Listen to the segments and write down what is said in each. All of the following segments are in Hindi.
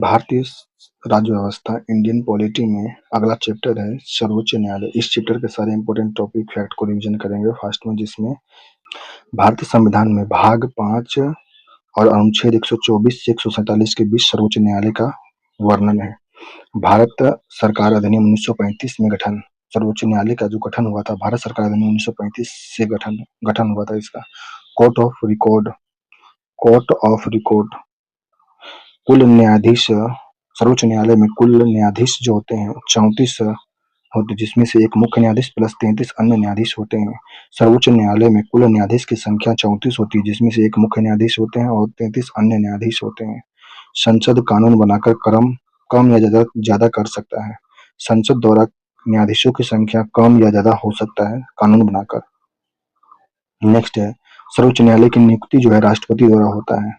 भारतीय राज्य व्यवस्था इंडियन पॉलिटी में अगला चैप्टर है सर्वोच्च न्यायालय। इस चैप्टर के सारे इंपॉर्टेंट टॉपिक फैक्ट को रिवीजन करेंगे फास्ट में, जिसमें भारतीय संविधान में भाग 5 और अनुच्छेद 124 से 147 के बीच सर्वोच्च न्यायालय का वर्णन है। भारत सरकार अधिनियम 1935 में गठन सर्वोच्च न्यायालय का जो गठन हुआ था, भारत सरकार अधिनियम 1935 से गठन हुआ था इसका। कोर्ट ऑफ रिकॉर्ड कुल न्यायाधीश सर्वोच्च न्यायालय में कुल न्यायाधीश जो होते हैं 34 होते, जिसमें से एक मुख्य न्यायाधीश प्लस 33 अन्य न्यायाधीश होते हैं। सर्वोच्च न्यायालय में कुल न्यायाधीश की संख्या 34 होती है, जिसमें से एक मुख्य न्यायाधीश होते हैं और 33 अन्य न्यायाधीश होते हैं। संसद कानून बनाकर कम या ज्यादा कर सकता है। संसद द्वारा न्यायाधीशों की संख्या कम या ज्यादा हो सकता है कानून बनाकर। नेक्स्ट है सर्वोच्च न्यायालय की नियुक्ति जो है राष्ट्रपति द्वारा होता है।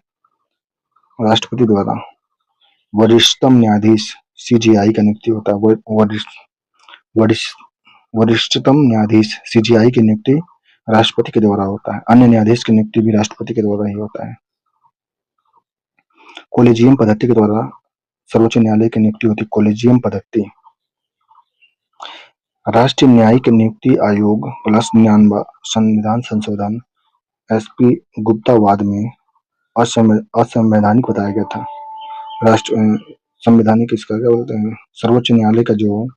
राष्ट्रपति द्वारा वरिष्ठतम न्यायाधीश सीजेआई का नियुक्ति होता है। वरिष्ठतम न्यायाधीश सीजेआई की नियुक्ति राष्ट्रपति के द्वारा होता है। अन्य न्यायाधीश की नियुक्ति भी राष्ट्रपति के द्वारा ही होता है। कोलेजियम पद्धति के द्वारा सर्वोच्च न्यायालय की नियुक्ति होती है। कोलेजियम पद्धति राष्ट्रीय न्यायिक नियुक्ति आयोग प्लस 99 संविधान संशोधन एसपी गुप्तावाद में असंवैधानिक बताया गया था। संवैधानिक इसका क्या बोलते हैं, सर्वोच्च न्यायालय का जो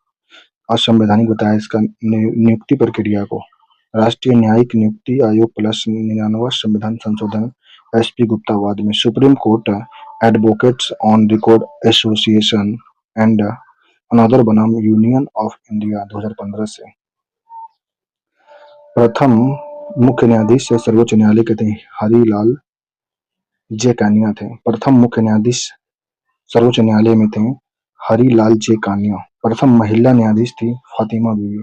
असंवैधानिक बताया इसका नियुक्ति प्रक्रिया को। राष्ट्रीय न्यायिक नियुक्ति आयोग प्लस 99 संविधान संशोधन एसपी गुप्तावाद में supreme court advocates on record association and another बनाम यूनियन ऑफ इंडिया 2015 से। प्रथम मुख्य न्यायाधीश सर्वोच्च न्यायालय के थे हरिलाल जे कानिया थे। प्रथम मुख्य न्यायाधीश सर्वोच्च न्यायालय में थे हरिलाल जे कानिया। प्रथम महिला न्यायाधीश थी फातिमा बीबी।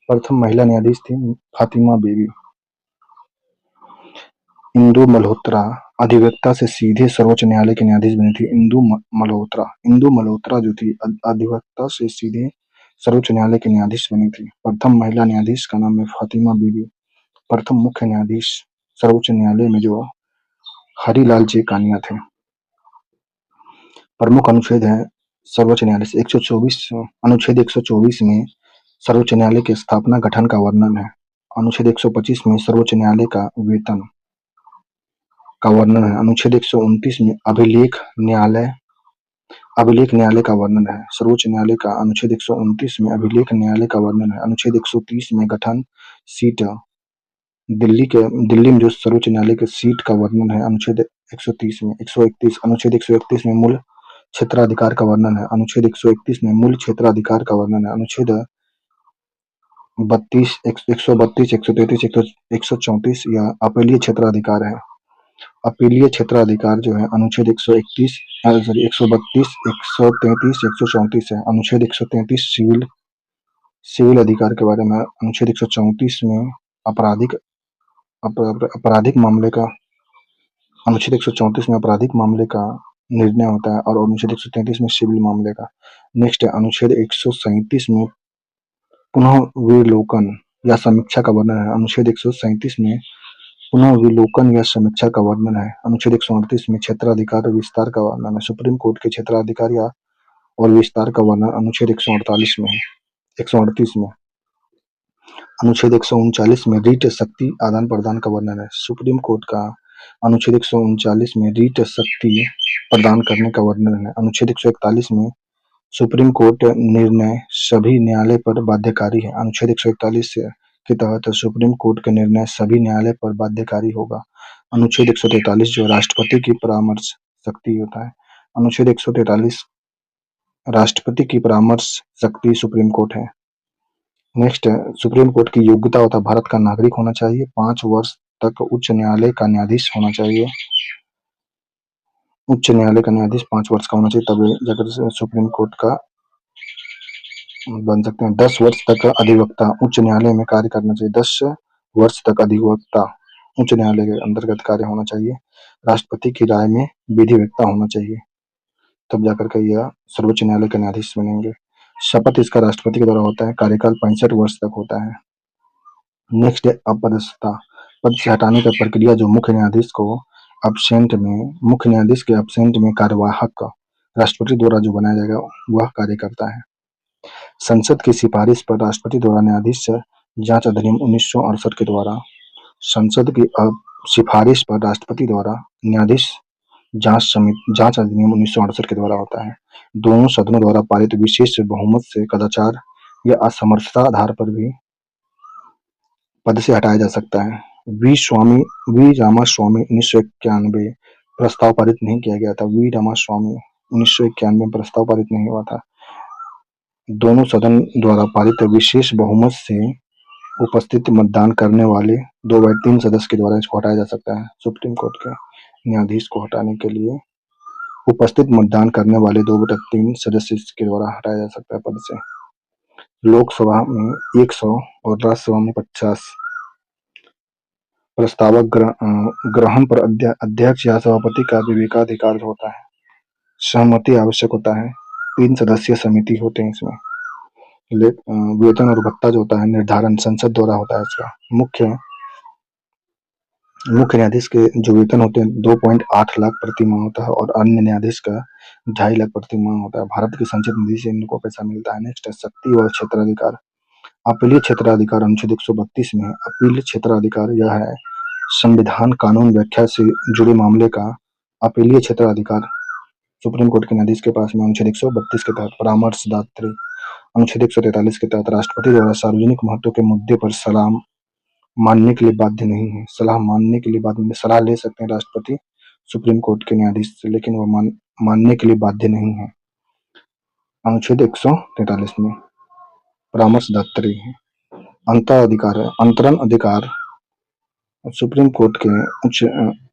प्रथम महिला न्यायाधीश थी फातिमा बीबी। इंदु मल्होत्रा अधिवक्ता से सीधे सर्वोच्च न्यायालय के न्यायाधीश बनी थी। इंदु मल्होत्रा जो थी अधिवक्ता से सीधे सर्वोच्च न्यायालय के न्यायाधीश बनी थी। प्रथम महिला न्यायाधीश का नाम है फातिमा बीबी। प्रथम मुख्य न्यायाधीश सर्वोच्च न्यायालय में जो हरिलाल जे कानिया थे। प्रमुख अनुच्छेद है सर्वोच्च न्यायालय से 124 अनुच्छेद 124 में सर्वोच्च न्यायालय की स्थापना गठन का वर्णन है। अनुच्छेद 125 में सर्वोच्च न्यायालय का वेतन का वर्णन है। अनुच्छेद 129 में अभिलेख न्यायालय का वर्णन है। सर्वोच्च न्यायालय का अनुच्छेद 129 में अभिलेख न्यायालय का वर्णन है। अनुच्छेद 130 में गठन सीट दिल्ली में जो सर्वोच्च न्यायालय के सीट का वर्णन है। अनुच्छेद 130 में 131 अनुच्छेद 131 में मूल क्षेत्राधिकार का वर्णन है। अनुच्छेद 131 में मूल क्षेत्राधिकार का वर्णन है। अनुच्छेद 132 133 134 या अपीलीय क्षेत्राधिकार है। अपीलीय क्षेत्राधिकार जो है अनुच्छेद 132 133 134 है। अनुच्छेद 133 सिविल अधिकार के बारे में। अनुच्छेद 134 में आपराधिक मामले का अनुच्छेद 134 में आपराधिक मामले का निर्णय होता है और अनुच्छेद 133 में सिविल मामले का। नेक्स्ट है अनुच्छेद 137 में पुनः विलोकन या समीक्षा का वर्णन है। अनुच्छेद 137 में पुनः विलोकन या समीक्षा का वर्णन है। अनुच्छेद 138 में क्षेत्राधिकार और विस्तार का वर्णन है। सुप्रीम कोर्ट के क्षेत्राधिकार या और विस्तार का वर्णन अनुच्छेद 138 में है। 138 में अनुच्छेद 139 में रीट शक्ति आदान प्रदान का वर्णन है। सुप्रीम कोर्ट का अनुच्छेद 139 में रीट शक्ति प्रदान करने का वर्णन है। अनुच्छेद 141 में सुप्रीम कोर्ट निर्णय सभी न्यायालय पर बाध्यकारी है। अनुच्छेद 141 के तहत सुप्रीम कोर्ट के निर्णय सभी न्यायालय पर बाध्यकारी होगा। अनुच्छेद 143 जो राष्ट्रपति की परामर्श शक्ति होता है। अनुच्छेद 143 राष्ट्रपति की परामर्श शक्ति सुप्रीम कोर्ट है। नेक्स्ट सुप्रीम कोर्ट की योग्यता होता है भारत का नागरिक होना चाहिए, 5 वर्ष तक उच्च न्यायालय का न्यायाधीश होना चाहिए। उच्च न्यायालय का न्यायाधीश 5 वर्ष का होना चाहिए, तब जाकर सुप्रीम कोर्ट का बन सकते हैं। 10 वर्ष तक अधिवक्ता उच्च न्यायालय में कार्य करना चाहिए। 10 वर्ष तक अधिवक्ता उच्च न्यायालय के अंतर्गत कार्य होना चाहिए। राष्ट्रपति की राय में विधिवक्ता होना चाहिए, तब जाकर के यह सर्वोच्च न्यायालय के न्यायाधीश बनेंगे। शपथ इसका राष्ट्रपति के द्वारा होता है। कार्यकाल 65 वर्ष तक होता है। नेक्स्ट है अपदस्थता, पद से हटाने की प्रक्रिया जो मुख्य न्यायाधीश के एब्सेंट में कार्यवाहक राष्ट्रपति द्वारा जो बनाया जाएगा वह कार्य करता है। संसद की सिफारिश पर राष्ट्रपति द्वारा न्यायाधीश जांच अधिनियम 1968 के द्वारा संसद की सिफारिश पर राष्ट्रपति द्वारा न्यायाधीश जांच अधिनियम 1968 के द्वारा होता है। दोनों सदनों द्वारा पारित विशेष बहुमत से कदाचार या असमर्थता आधार पर भी पद से हटाया जा सकता है। वी रामास्वामी 1991 प्रस्ताव पारित नहीं किया गया था। वी रामास्वामी 1991 में प्रस्ताव पारित नहीं हुआ था। दोनों सदन द्वारा पारित विशेष बहुमत से उपस्थित मतदान करने वाले 2/3 सदस्य के द्वारा इसको हटाया जा सकता है। सुप्रीम कोर्ट के न्यायाधीश को हटाने के लिए उपस्थित मतदान करने वाले 2/3 सदस्य के द्वारा हटाया जा सकता है पद से। लोकसभा में 100 और राज्यसभा में 50 प्रस्तावक ग्रहण पर अध्यक्ष या सभापति का विवेकाधिकार होता है। सहमति आवश्यक होता है। 3 सदस्यीय समिति होते हैं इसमें। वेतन और भत्ता जो होता है निर्धारण संसद द्वारा होता है इसका। मुख्य न्यायाधीश के जो वेतन होते हैं 2.8 लाख प्रति माह होता है और अन्य न्यायाधीश का 2.5 लाख प्रति माह होता है। भारत की संचित निधि से इनको पैसा मिलता है। नेक्स्ट है शक्ति व क्षेत्राधिकार। अपीलीय क्षेत्राधिकार अनुच्छेद 132 में अपील क्षेत्राधिकार यह है संविधान कानून व्याख्या से जुड़े मामले का अपीलीय क्षेत्राधिकार सुप्रीम कोर्ट के न्यायाधीश के पास में। अनुच्छेद 132 के तहत परामर्शदात्री। अनुच्छेद 143 के तहत राष्ट्रपति द्वारा सार्वजनिक महत्व के मुद्दे पर सलाह मानने के लिए बाध्य नहीं है। सलाह मानने के लिए बाध्य नहीं, सलाह ले सकते हैं राष्ट्रपति सुप्रीम कोर्ट के न्यायाधीश से, लेकिन वह मानने के लिए बाध्य नहीं है। अनुच्छेद 143 में परामर्शदात्री है। अंतरण अधिकार सुप्रीम कोर्ट के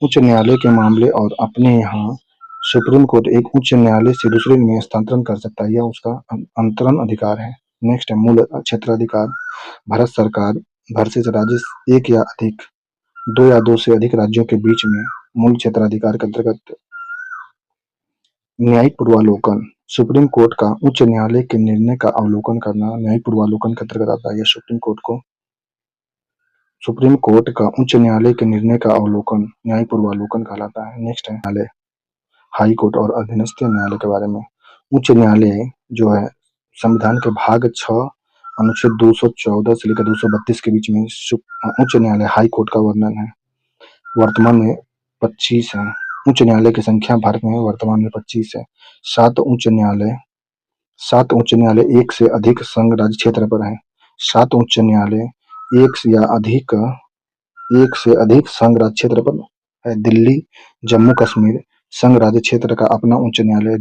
उच्च न्यायालय के मामले और अपने यहाँ सुप्रीम कोर्ट एक उच्च न्यायालय से दूसरे में हस्तांतरण कर सकता है, यह उसका अंतरण अधिकार है। नेक्स्ट है मूल क्षेत्राधिकार। भारत सरकार भर से राज्य एक या अधिक 2 या 2 से अधिक राज्यों के बीच में मूल क्षेत्राधिकार के अंतर्गत न्यायिक पूर्वालोकन सुप्रीम कोर्ट का उच्च न्यायालय के निर्णय का अवलोकन करना न्यायिक पूर्वालोकन के अंतर्गत आता है। यह सुप्रीम कोर्ट का उच्च न्यायालय के निर्णय का अवलोकन न्यायिक पूर्वालोकन कहलाता है। नेक्स्ट है न्यायालय हाई कोर्ट और अधीनस्थ न्यायालय के बारे में। उच्च न्यायालय जो है संविधान के भाग 6 अनुच्छेद 214 से लेकर 232 के बीच में उच्च न्यायालय हाई कोर्ट का वर्णन है। वर्तमान में 25 है। उच्च न्यायालय की संख्या भारत में वर्तमान में 25 है। 7 उच्च न्यायालय एक से अधिक संघ राज्य क्षेत्र पर है। 7 उच्च न्यायालय एक से अधिक संघ राज्य क्षेत्र पर है। दिल्ली जम्मू कश्मीर संघ राज्य क्षेत्र का अपना उच्च न्यायालय।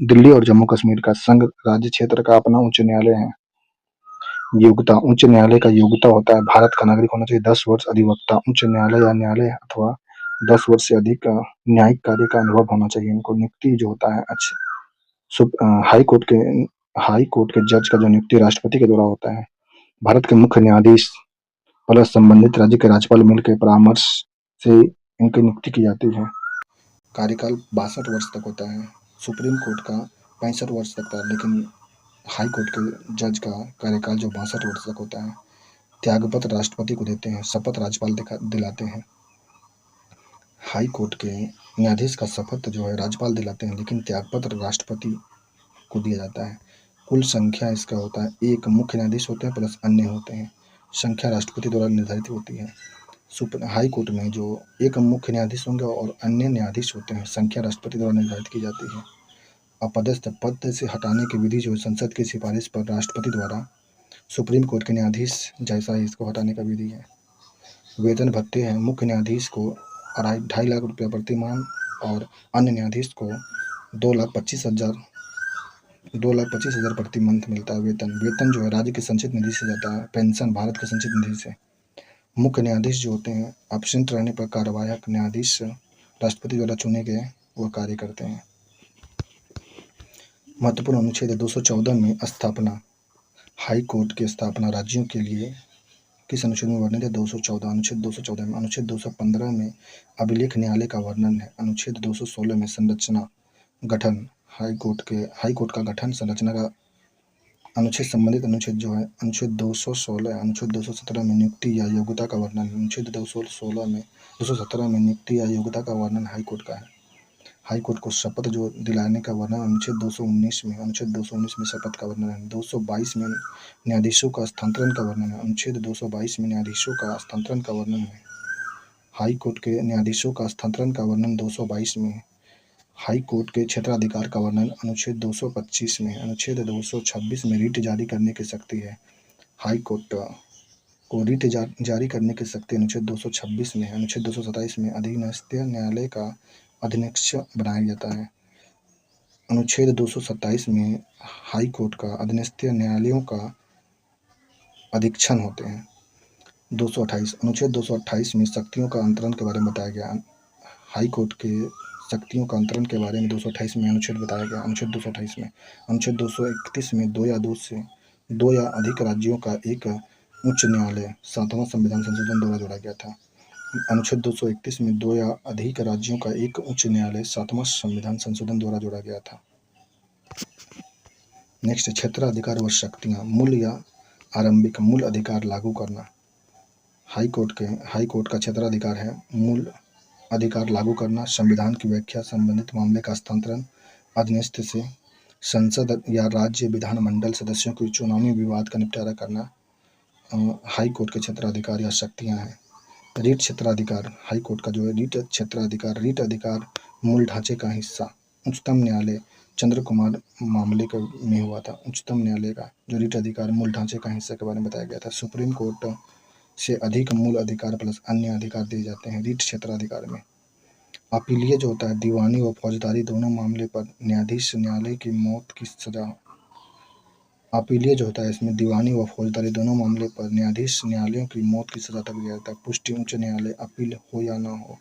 दिल्ली और जम्मू कश्मीर का संघ राज्य क्षेत्र का अपना उच्च न्यायालय है। योग्यता उच्च न्यायालय का योग्यता होता है भारत का नागरिक होना चाहिए। 10 वर्ष अधिवक्ता उच्च न्यायालय या न्यायालय अथवा 10 वर्ष से अधिक न्यायिक कार्य का अनुभव होना चाहिए। इनको नियुक्ति जो होता है हाई कोर्ट के जज का जो नियुक्ति राष्ट्रपति के द्वारा होता है। भारत के मुख्य न्यायाधीश प्लस संबंधित राज्य के राज्यपाल मिलकर परामर्श से इनकी नियुक्ति की जाती है। कार्यकाल 62 वर्ष तक होता है। सुप्रीम कोर्ट का 65 वर्ष तक था, लेकिन हाई कोर्ट के जज का कार्यकाल जो 62 वर्ष तक होता है। त्यागपत्र राष्ट्रपति को देते हैं, शपथ राज्यपाल दिलाते हैं। हाई कोर्ट के न्यायाधीश का शपथ जो है राज्यपाल दिलाते हैं, लेकिन त्यागपत्र राष्ट्रपति को दिया जाता है। कुल संख्या इसका होता है 1 मुख्य न्यायाधीश होते हैं प्लस अन्य होते हैं। संख्या राष्ट्रपति द्वारा निर्धारित होती है। हाई कोर्ट में जो 1 मुख्य न्यायाधीश होंगे और अन्य न्यायाधीश होते हैं, संख्या राष्ट्रपति द्वारा निर्धारित की जाती है। अपदस्थ पद से हटाने की विधि जो संसद की सिफारिश पर राष्ट्रपति द्वारा सुप्रीम कोर्ट के न्यायाधीश जैसा ही इसको हटाने का विधि है। वेतन भत्ते हैं। मुख्य न्यायाधीश को 2.5 लाख रुपया प्रति माह और अन्य न्यायाधीश को 2,25,000 प्रति मंथ मिलता है वेतन जो है राज्य की संचित निधि से जाता है। पेंशन भारत की संचित निधि से। मुख्य न्यायाधीश जो होते हैं एब्सेंट रहने पर कार्यवाहक न्यायाधीश राष्ट्रपति द्वारा चुने गए वो कार्य करते हैं। महत्वपूर्ण अनुच्छेद 214 में स्थापना। हाई कोर्ट की स्थापना राज्यों के लिए किस अनुच्छेद में वर्णित है? 214 अनुच्छेद 214 में। अनुच्छेद 215 में अभिलेख न्यायालय का वर्णन है। अनुच्छेद 216 में संरचना गठन हाई कोर्ट का गठन संरचना का अनुच्छेद संबंधित अनुच्छेद जो है अनुच्छेद 216 अनुच्छेद 217 में नियुक्ति या योग्यता का वर्णन। अनुच्छेद 217 में नियुक्ति या योग्यता का वर्णन हाई कोर्ट का है। हाई कोर्ट को शपथ जो दिलाने का वर्णन अनुच्छेद 219 में, अनुच्छेद 219 में शपथ का वर्णन है। 222 में न्यायाधीशों का स्थानांतरण का वर्णन है। अनुच्छेद 222 में न्यायाधीशों का स्थानांतरण का वर्णन है। हाई कोर्ट के न्यायाधीशों का स्थानांतरण का वर्णन 222 में है। हाई कोर्ट के क्षेत्राधिकार का वर्णन अनुच्छेद 225 में। अनुच्छेद 226 में रीट जारी करने की शक्ति है। हाई कोर्ट को रीट जारी करने की शक्ति अनुच्छेद 226 में है। अनुच्छेद 227 में अधीनस्थ न्यायालय का अध्यक्ष बनाया जाता है। अनुच्छेद 227 में हाई कोर्ट का अधीनस्थ न्यायालयों का अधीक्षण होते हैं। 228 अनुच्छेद 228 में शक्तियों का अंतरण के बारे में बताया गया। हाई कोर्ट के शक्तियों का अंतरण के बारे में 228 में अनुच्छेद बताया गया। अनुच्छेद 228 में अनुच्छेद 231 में दो या अधिक राज्यों का एक उच्च न्यायालय 7वां संविधान संशोधन द्वारा जोड़ा गया था। अनुच्छेद 231 में दो या अधिक राज्यों का एक उच्च न्यायालय 7वां संविधान संशोधन द्वारा जोड़ा गया था। नेक्स्ट, क्षेत्राधिकार व शक्तियाँ। मूल या आरंभिक मूल अधिकार लागू करना। हाई कोर्ट का क्षेत्राधिकार है मूल अधिकार लागू करना, संविधान की व्याख्या, संबंधित मामले का हस्तांतरण अधीनस्थ से, संसद या राज्य विधानमंडल सदस्यों के चुनावी विवाद का निपटारा करना हाई कोर्ट के क्षेत्राधिकार या शक्तियाँ हैं। रीट क्षेत्राधिकार। हाई कोर्ट का जो है रीट क्षेत्राधिकार, रीट अधिकार मूल ढांचे का हिस्सा। उच्चतम न्यायालय चंद्र कुमार मामले में हुआ था। उच्चतम न्यायालय का जो रीट अधिकार मूल ढांचे का हिस्सा के बारे में बताया गया था। सुप्रीम कोर्ट से अधिक मूल अधिकार प्लस अन्य अधिकार दिए जाते हैं रीट क्षेत्राधिकार में। अपीलीय जो होता है दीवानी व फौजदारी दोनों मामले पर न्यायाधीश न्यायालय की मौत की सजा। अपीलीय जो होता है इसमें दीवानी व फौजदारी दोनों मामले पर न्यायाधीश न्यायालयों की मौत की सजा तक दिया जाता है। पुष्टि उच्च न्यायालय अपील हो या न हो।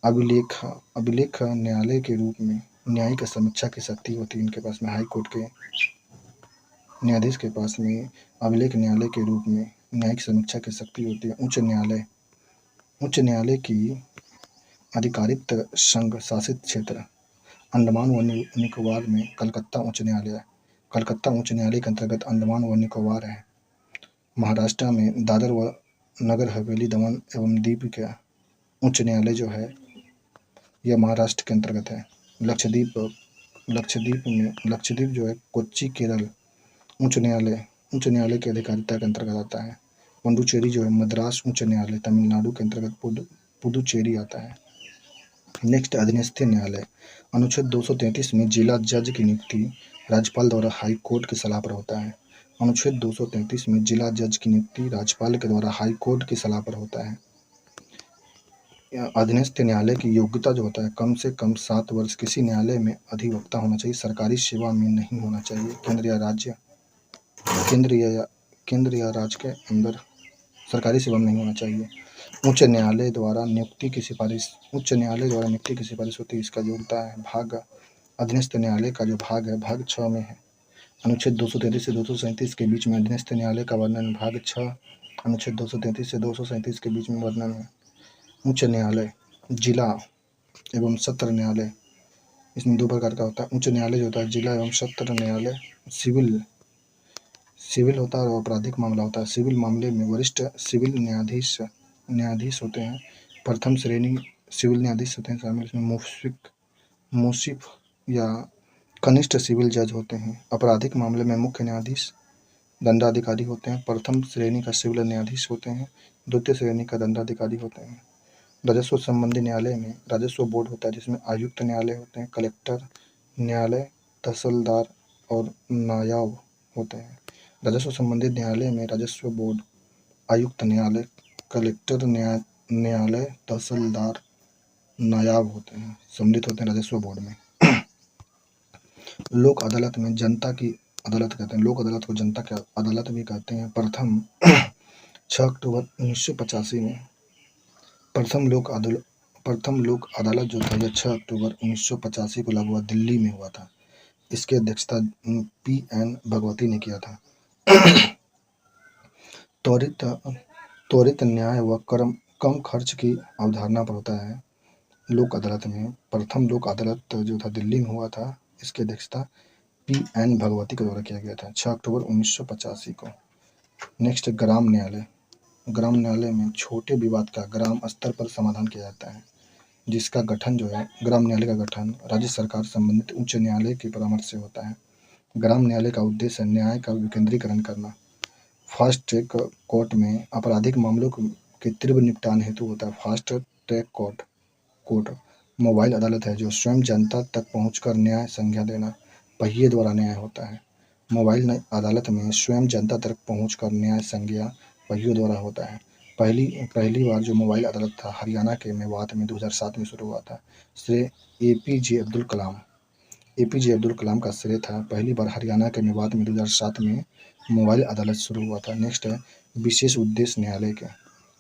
अभिलेख न्यायालय के रूप में न्यायिक समीक्षा की शक्ति होती है इनके पास में। हाई कोर्ट के न्यायाधीश के पास में अभिलेख न्यायालय के रूप में न्यायिक समीक्षा की शक्ति होती है। उच्च न्यायालय की अधिकारित संघ शासित क्षेत्र अंडमान व निकोबार में कलकत्ता उच्च न्यायालय। कलकत्ता उच्च न्यायालय के अंतर्गत अंडमान व निकोबार है। महाराष्ट्र में दादर व नगर हवेली दमन एवं दीव का उच्च न्यायालय जो है यह महाराष्ट्र के अंतर्गत है। लक्षद्वीप जो है कोच्चि केरल उच्च न्यायालय की अधिकारिता के अंतर्गत आता है। पुडुचेरी जो है मद्रास उच्च न्यायालय तमिलनाडु के अंतर्गत पुडुचेरी आता है। नेक्स्ट, अधीनस्थ न्यायालय। अनुच्छेद 233 में जिला जज की नियुक्ति राज्यपाल द्वारा हाई कोर्ट की सलाह पर होता है। अनुच्छेद 233 में जिला जज की नियुक्ति राज्यपाल के द्वारा हाई कोर्ट की सलाह पर होता है। अधीनस्थ न्यायालय की योग्यता जो होता है कम से कम 7 वर्ष किसी न्यायालय में अधिवक्ता होना चाहिए, सरकारी सेवा में नहीं होना चाहिए। केंद्र या राज्य के अंदर सरकारी सेवा में नहीं होना चाहिए। उच्च न्यायालय द्वारा नियुक्ति की सिफारिश होती है। इसका जो होता है भाग अधीनस्थ न्यायालय का जो भाग है भाग 6 में है। अनुच्छेद 233 से 237 के बीच में अधीनस्थ न्यायालय का वर्णन भाग 6 अनुच्छेद 233 से 237 के बीच में वर्णन है। उच्च न्यायालय जिला एवं सत्र न्यायालय, इसमें 2 प्रकार का होता है। उच्च न्यायालय जो होता है जिला एवं सत्र न्यायालय सिविल होता है और आपराधिक मामला होता है। सिविल मामले में वरिष्ठ सिविल न्यायाधीश होते हैं। प्रथम श्रेणी सिविल न्यायाधीश होते हैं शामिल, इसमें मुंसिफ या कनिष्ठ सिविल जज होते हैं। आपराधिक मामले में मुख्य न्यायाधीश दंडाधिकारी होते हैं। प्रथम श्रेणी का सिविल न्यायाधीश होते हैं। द्वितीय श्रेणी का दंडाधिकारी होते हैं। राजस्व संबंधी न्यायालय में राजस्व बोर्ड होता है जिसमें आयुक्त न्यायालय होते हैं, कलेक्टर न्यायालय, तहसीलदार और नायाब होते हैं। राजस्व संबंधी न्यायालय में राजस्व बोर्ड, आयुक्त न्यायालय, कलेक्टर न्यायालय, तहसीलदार, नायाब होते हैं, सम्मिलित होते हैं राजस्व बोर्ड में। लोक अदालत में जनता की अदालत कहते हैं। लोक अदालत को जनता की अदालत भी कहते हैं। प्रथम 6 अक्टूबर 1985 में प्रथम लोक अदालत जो था यह 6 अक्टूबर 1985 को लागू हुआ, दिल्ली में हुआ था। इसकी अध्यक्षता P.N. भगवती ने किया था। त्वरित न्याय व कम खर्च की अवधारणा पर होता है लोक अदालत में। प्रथम लोक अदालत जो था दिल्ली में हुआ था। इसकी अध्यक्षता P.N. भगवती के द्वारा किया गया था 6 अक्टूबर 1985 को। नेक्स्ट, ग्राम न्यायालय। ग्राम न्यायालय में छोटे विवाद का ग्राम स्तर पर समाधान किया जाता है। जिसका गठन जो है ग्राम न्यायालय का गठन राज्य सरकार संबंधित उच्च न्यायालय के परामर्श से होता है। ग्राम न्यायालय का उद्देश्य न्याय का विकेंद्रीकरण करना। फास्ट ट्रैक कोर्ट में आपराधिक मामलों के तीव्र निपटान हेतु होता है। फास्ट ट्रैक कोर्ट मोबाइल अदालत है जो स्वयं जनता तक पहुंचकर न्याय संज्ञा देना पहिए द्वारा न्याय होता है। मोबाइल अदालत में स्वयं जनता तक पहुंचकर न्याय संज्ञा पहियों द्वारा होता है। पहली बार जो मोबाइल अदालत था हरियाणा के मेवात में 2007 में शुरू हुआ था। श्रेय एपीजे अब्दुल कलाम का श्रेय था। पहली बार हरियाणा के मेवात में 2007 में मोबाइल अदालत शुरू हुआ था। नेक्स्ट है विशेष उद्देश्य न्यायालय के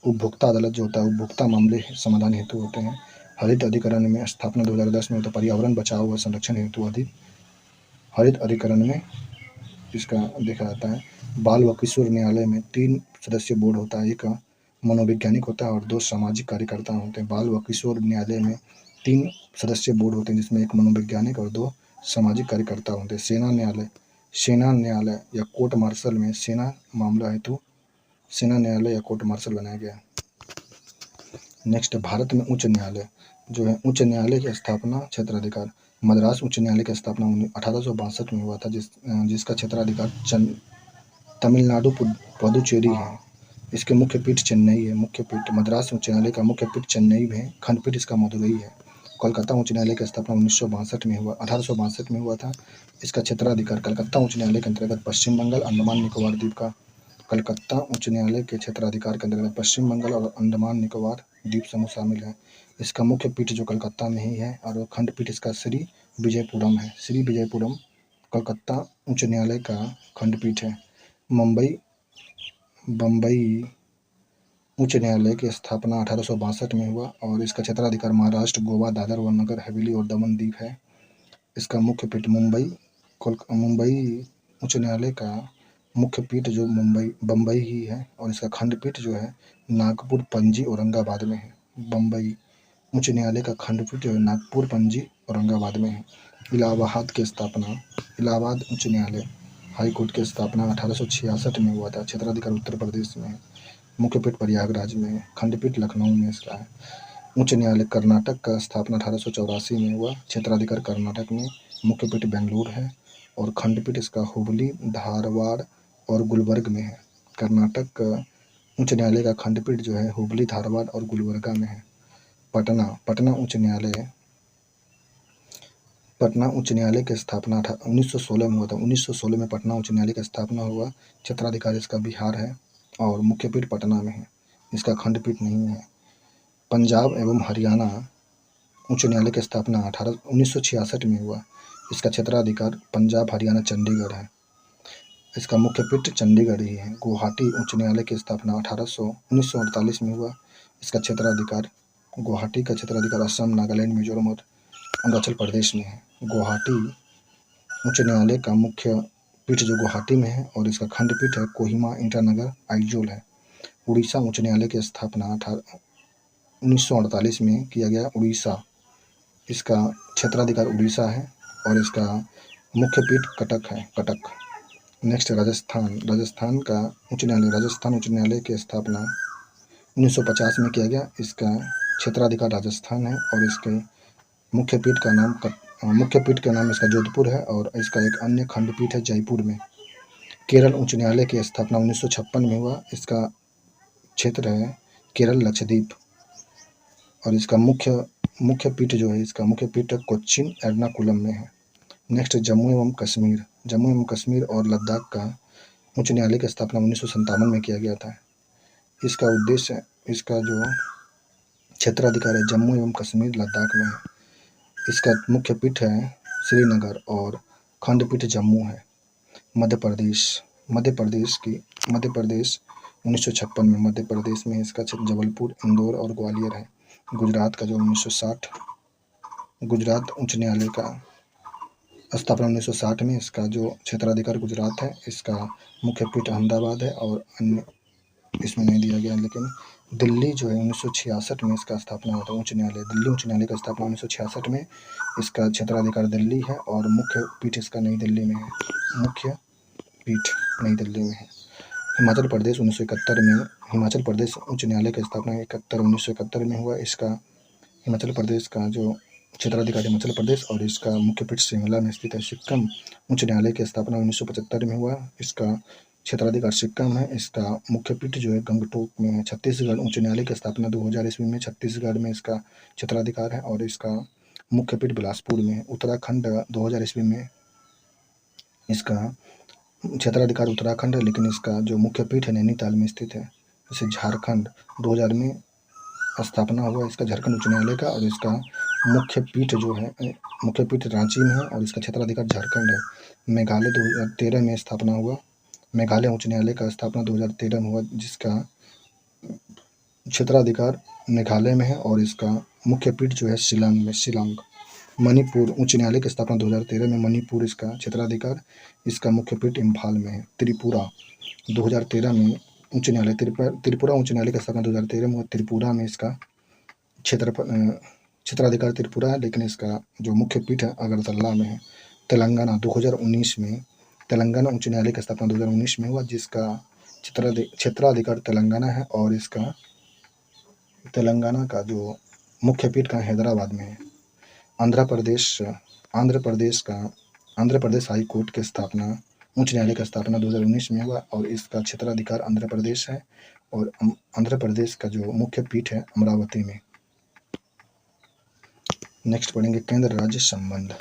उपभोक्ता अदालत जो होता है उपभोक्ता मामले समाधान हेतु होते हैं। हरित अधिकरण में स्थापना 2010 में होता है। पर्यावरण बचाव व संरक्षण हेतु हरित अधिकरण में इसका देखा जाता है। बाल व किशोर न्यायालय में 3 सदस्यीय बोर्ड होता है। एक मनोवैज्ञानिक होता है और 2 सामाजिक कार्यकर्ता होते हैं। बाल व किशोर न्यायालय में 3 सदस्यीय बोर्ड होते हैं जिसमें एक मनोवैज्ञानिक और 2 सामाजिक कार्यकर्ता होते हैं। सेना न्यायालय या कोर्ट मार्शल में सेना मामला हेतु सेना न्यायालय या कोर्ट मार्शल बनाया गया। नेक्स्ट भारत में उच्च न्यायालय जो है उच्च न्यायालय की स्थापना क्षेत्राधिकार मद्रास उच्च न्यायालय की स्थापना 1862 में हुआ था जिसका क्षेत्राधिकार तमिलनाडु पुदुचेरी है। इसके मुख्य पीठ चेन्नई है। मुख्य पीठ मद्रास उच्च न्यायालय का मुख्य पीठ चेन्नई में खंडपीठ इसका मदुरई है। कोलकाता उच्च न्यायालय की स्थापना 1862 में हुआ था। इसका क्षेत्राधिकार कलकत्ता उच्च न्यायालय के अंतर्गत पश्चिम बंगाल अंडमान निकोबार द्वीप का कलकत्ता उच्च न्यायालय के क्षेत्राधिकार के अंतर्गत पश्चिम बंगाल और अंडमान निकोबार द्वीप समूह शामिल है। इसका मुख्य पीठ जो कलकत्ता में ही है और खंडपीठ इसका श्री विजयपुरम है। श्री विजयपुरम कलकत्ता उच्च न्यायालय का खंडपीठ है। बम्बई उच्च न्यायालय की स्थापना 1862 में हुआ और इसका क्षेत्राधिकार महाराष्ट्र, गोवा, दादर व नगर हवेली और दमन दीव है। इसका मुख्य पीठ मुंबई उच्च न्यायालय का मुख्य पीठ जो बम्बई ही है और इसका खंडपीठ जो है नागपुर, पणजी, औरंगाबाद में है। बम्बई उच्च न्यायालय का खंडपीठ जो है नागपुर, पणजी, औरंगाबाद में है। इलाहाबाद उच्च न्यायालय हाई कोर्ट की स्थापना 1866 में हुआ था। क्षेत्राधिकार उत्तर प्रदेश में है। मुख्य पीठ प्रयागराज में है। खंडपीठ लखनऊ में इसका है। उच्च न्यायालय कर्नाटक का स्थापना 1884 में हुआ। क्षेत्राधिकार कर्नाटक में। मुख्य पीठ बेंगलुरु है और खंडपीठ इसका हुबली, धारवाड़ और गुलबर्ग में है। कर्नाटक उच्च न्यायालय का खंडपीठ जो है हुबली, धारवाड़ और गुलबर्गा में है। पटना उच्च न्यायालय की स्थापना 1916 में हुआ था। 1916 में पटना उच्च न्यायालय की स्थापना हुआ। क्षेत्राधिकार इसका बिहार है और मुख्य पीठ पटना में है। इसका खंडपीठ नहीं है। पंजाब एवं हरियाणा उच्च न्यायालय की स्थापना 1966 में हुआ। इसका क्षेत्राधिकार पंजाब, हरियाणा, चंडीगढ़ है। इसका मुख्य पीठ चंडीगढ़ ही है। गुवाहाटी उच्च न्यायालय की स्थापना 1948 में हुआ। इसका क्षेत्राधिकार गुवाहाटी का क्षेत्राधिकार असम, नागालैंड, मिजोरम और अरुणाचल प्रदेश में है। गुवाहाटी उच्च न्यायालय का मुख्य पीठ जो गुवाहाटी में है और इसका खंडपीठ है कोहिमा, ईटानगर, आइजोल है। उड़ीसा उच्च न्यायालय की स्थापना 1948 में किया गया। उड़ीसा इसका क्षेत्राधिकार उड़ीसा है और इसका मुख्य पीठ कटक। नेक्स्ट राजस्थान का उच्च न्यायालय राजस्थान उच्च न्यायालय की स्थापना 1950 में किया गया। इसका क्षेत्राधिकार राजस्थान है और इसके मुख्य पीठ का नाम इसका जोधपुर है और इसका एक अन्य खंडपीठ है जयपुर में। केरल उच्च न्यायालय की स्थापना 1956 में हुआ। इसका क्षेत्र है केरल, लक्षद्वीप और इसका मुख्य पीठ जो है इसका मुख्य पीठ कोच्चिन, एर्नाकुलम में है। नेक्स्ट जम्मू एवं कश्मीर और लद्दाख का उच्च न्यायालय की स्थापना 1957 में किया गया था। इसका उद्देश्य इसका जो क्षेत्राधिकार है जम्मू एवं कश्मीर, लद्दाख में है। इसका मुख्य पीठ है श्रीनगर और खंडपीठ जम्मू है। मध्य प्रदेश 1956 में मध्य प्रदेश में इसका जबलपुर, इंदौर और ग्वालियर है। गुजरात का जो 1960 गुजरात उच्च न्यायालय का स्थापना 1960 में। इसका जो क्षेत्राधिकार गुजरात है। इसका मुख्य पीठ अहमदाबाद है और अन्य इसमें नहीं दिया गया। लेकिन दिल्ली जो है 1966 में इसका स्थापना हुआ था। दिल्ली उच्च न्यायालय का स्थापना 1966 में। इसका क्षेत्राधिकार दिल्ली है और मुख्य पीठ इसका नई दिल्ली में है। हिमाचल प्रदेश उच्च न्यायालय की स्थापना 1971 में हुआ। इसका हिमाचल प्रदेश का जो क्षेत्राधिकार हिमाचल प्रदेश और इसका मुख्य पीठ शिमला में स्थित है। सिक्किम उच्च न्यायालय की स्थापना 1975 में हुआ। इसका क्षेत्राधिकार सिक्किम है। इसका मुख्य पीठ जो है गंगटोक में है। छत्तीसगढ़ उच्च न्यायालय की स्थापना 2000 ईस्वी में छत्तीसगढ़ में इसका क्षेत्राधिकार है और इसका मुख्य पीठ बिलासपुर में है। उत्तराखंड 2000 ईस्वी में इसका क्षेत्राधिकार उत्तराखंड है, लेकिन इसका जो मुख्य पीठ है नैनीताल में स्थित है। जैसे झारखंड 2000 में स्थापना हुआ इसका झारखंड उच्च न्यायालय का और इसका मुख्य पीठ जो है मुख्य पीठ रांची में है और इसका क्षेत्राधिकार झारखंड है। मेघालय 2013 में स्थापना हुआ। मेघालय उच्च न्यायालय का स्थापना 2013 में हुआ, जिसका क्षेत्राधिकार मेघालय में है और इसका मुख्य पीठ जो है शिलांग में शिलांग। मणिपुर उच्च न्यायालय की स्थापना 2013 में। मणिपुर इसका क्षेत्राधिकार इसका मुख्य पीठ इम्फाल में है। त्रिपुरा 2013 में उच्च न्यायालय त्रिपुरा उच्च न्यायालय की स्थापना 2013 में। त्रिपुरा में इसका क्षेत्राधिकार त्रिपुरा है, लेकिन इसका जो मुख्य पीठ है अगरतला में है। तेलंगाना 2019 में तेलंगाना उच्च न्यायालय की स्थापना 2019 में हुआ, जिसका क्षेत्राधिकार तेलंगाना है और इसका तेलंगाना का जो मुख्य पीठ का हैदराबाद में है। आंध्र प्रदेश हाई कोर्ट की स्थापना उच्च न्यायालय की स्थापना 2019 में हुआ और इसका क्षेत्राधिकार आंध्र प्रदेश है और आंध्र प्रदेश का जो मुख्य पीठ है अमरावती में। नेक्स्ट पढ़ेंगे केंद्र राज्य संबंध।